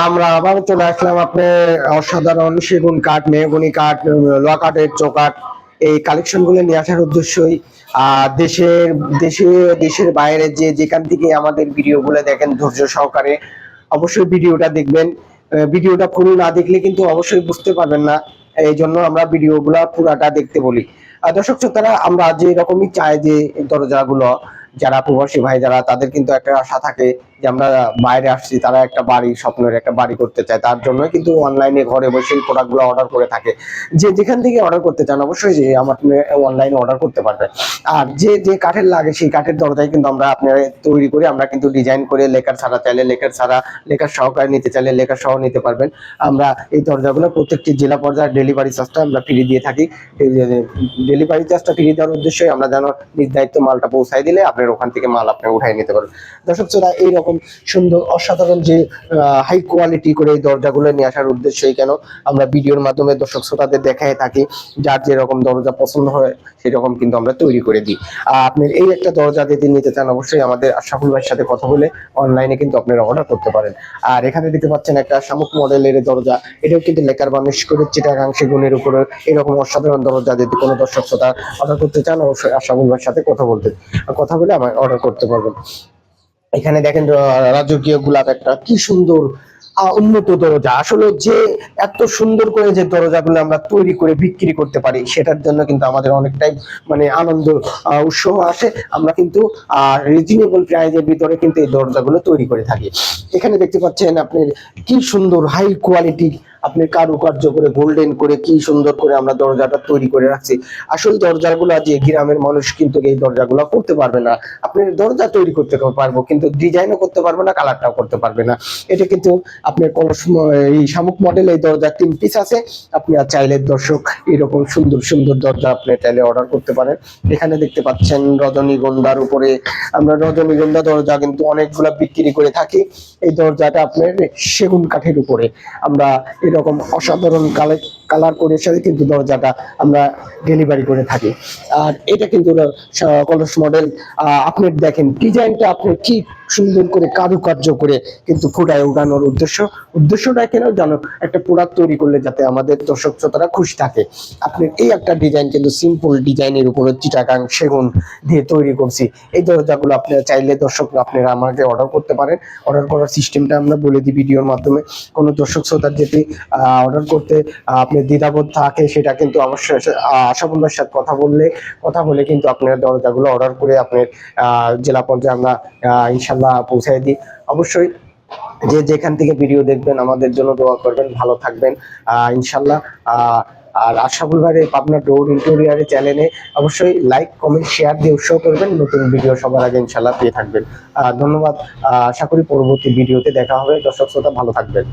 আমরা আবার চলে আসলাম আপনার অসাধারণ সেগুন কাঠ, মেহগনি কাঠ, লোহা কাঠের চৌকাঠ, এই কালেকশন গুলো নিয়ে আসার উদ্দেশ্যই দেশে দেশের বাইরে যেখান থেকে আমাদের ভিডিও গুলো দেখেন ধৈর্য সহকারে অবশ্যই ভিডিওটা দেখবেন। ভিডিওটা পুরো না দেখলে কিন্তু অবশ্যই বুঝতে পারবেন না, এই জন্য আমরা ভিডিও গুলা পুরাটা দেখতে বলি। দর্শক শ্রোতারা, আমরা যে রকমই চাই যে দরজাগুলো, যারা প্রবাসী ভাই যারা, তাদের কিন্তু একটা আশা থাকে যে আমরা বাইরে আসছি, তারা একটা বাড়ি, স্বপ্নের একটা বাড়ি করতে চায়, তার জন্য কিন্তু অনলাইনে ঘরে বসে প্রোডাক্ট গুলো অর্ডার করে থাকে। যে যেখান থেকে অর্ডার করতে চান অবশ্যই যে আমার অনলাইনে অর্ডার করতে পারবেন। আর যে যে কাঠের লাগে সেই কাঠের দরজায় কিন্তু আমরা আপনার তৈরি করে, আমরা কিন্তু ডিজাইন করে লেকার ছাড়া চাইলে লেকার ছাড়া, লেকার সহকারে নিতে চাইলে লেকার সহ নিতে পারবেন। আমরা এই দরজাগুলো প্রত্যেকটি জেলা পর্যায়ে ডেলিভারি চার্জটা আমরা ফ্রি দিয়ে থাকি। ডেলিভারি চার্জটা ফ্রি দেওয়ার উদ্দেশ্যই আমরা যেন নিজ দায়িত্ব মালটা পৌঁছায় দিলে আপনার ওখান থেকে মাল আপনি উঠাই নিতে পারবেন। দর্শক শ্রোতা, এইরকম সুন্দর অসাধারণ যে হাই কোয়ালিটি করে এই দরজাগুলো নিয়ে আসার উদ্দেশ্যই কেন আমরা ভিডিওর মাধ্যমে দর্শক শ্রোতাদের দেখায় থাকি। যার যেরকম দরজা পছন্দ হয় সেরকম কিন্তু আমরা তৈরি করে দিই। আপনার এই একটা দরজা যদি নিতে চান অবশ্যই আমাদের আশরাফুল ভাইয়ের সাথে কথা বলে অনলাইনে কিন্তু আপনারা অর্ডার করতে পারেন। আর এখানে দেখতে পাচ্ছেন একটা শামুক মডেলের দরজা, এটাও কিন্তু লেকার বার্নিশ করে চিটাগাং সেগুনের উপরে এরকম অসাধারণ দরজা যদি কোনো দর্শক শ্রোতা অর্ডার করতে চান অবশ্যই আশরাফুল ভাইয়ের সাথে কথা বলে আমার অর্ডার করতে পারবেন। এখানে দেখেন রাজকীয় গোলাপ একটা কি সুন্দর উন্নত দরজা। আসলে যে এত সুন্দর করে যে দরজাগুলো আমরা তৈরি করে বিক্রি করতে পারি সেটার জন্য কিন্তু আমাদের অনেকটাই মানে আনন্দ উৎসাহ আসে। আমরা কিন্তু রিজনেবল প্রাইজের ভিতরে কিন্তু এই দরজাগুলো তৈরি করে থাকি। এখানে দেখতে পাচ্ছেন আপনি কি সুন্দর হাই কোয়ালিটি আপনি কারুকার্য করে গোল্ডেন করে কি সুন্দর করে আমরা দরজাটা তৈরি করে রাখছি। আসল দরজাগুলো যে গ্রামের মানুষ কিন্তু এই দরজাগুলো করতে পারবে না। আপনি দরজা তৈরি করতে পারবো কিন্তু ডিজাইনও করতে পারবে না, কালারটাও করতে পারবে না। এটা কিন্তু আপনার এই শামুক মডেল এই দরজা 3 পিস আছে। আপনি চাইলে দর্শক এরকম সুন্দর সুন্দর দরজা আপনি চাইলে অর্ডার করতে পারেন। এখানে দেখতে পাচ্ছেন রজনীগন্ধার উপরে, আমরা রজনীগন্ধা দরজা কিন্তু অনেকগুলা বিক্রি করে থাকি। এই দরজাটা আপনার সেগুন কাঠের উপরে আমরা এরকম অসাধারণ কালার করে সাথে কিন্তু দরজাটা আমরা ডেলিভারি করে থাকি। আর এটা কিন্তু কলস মডেল। আপনি দেখেন ডিজাইনটা আপনি কি সুন্দর করে কারুকার্য করে কিন্তু ফুটায় উঠানোর উদ্দেশ্যটা কেন জানো, একটা প্রোডাক্ট তৈরি করলে যাতে আমাদের দর্শক শ্রোতারা খুশি থাকে। আপনি এই একটা ডিজাইন কিন্তু সিম্পল ডিজাইনের উপরে চিটাগাং সেগুন দিয়ে তৈরি করছি। এই দরজাগুলো আপনারা চাইলে দর্শক আপনারা আমাকে অর্ডার করতে পারেন। অর্ডার করার সিস্টেমটা আমরা বলে দিই ভিডিওর মাধ্যমে। কোনো দর্শক শ্রোতার যেটি অর্ডার করতে আপনি দ্বিধাবোধ থাকে সেটা কিন্তু অবশ্যই আশরাফুল ভাইয়ের সাথে কথা বলে কিন্তু আপনার দরজাগুলো অর্ডার করে আপনার জেলা পর্যায়ে আমরা ইনশাল্লাহ পৌঁছায় দিই। অবশ্যই যে যেখান থেকে ভিডিও দেখবেন আমাদের জন্য দোয়া করবেন, ভালো থাকবেন ইনশাল্লাহ। আর আশরাফুল ভাইয়ের পাবনা ডোর ইন্টেরিয়রের চ্যানেলে অবশ্যই লাইক কমেন্ট শেয়ার দিয়ে উৎসাহ করবেন, নতুন ভিডিও সবার আগে ইনশাল্লাহ পেয়ে থাকবেন। ধন্যবাদ। আশা করি পরবর্তী ভিডিওতে দেখা হবে। দর্শক শ্রোতা ভালো থাকবেন।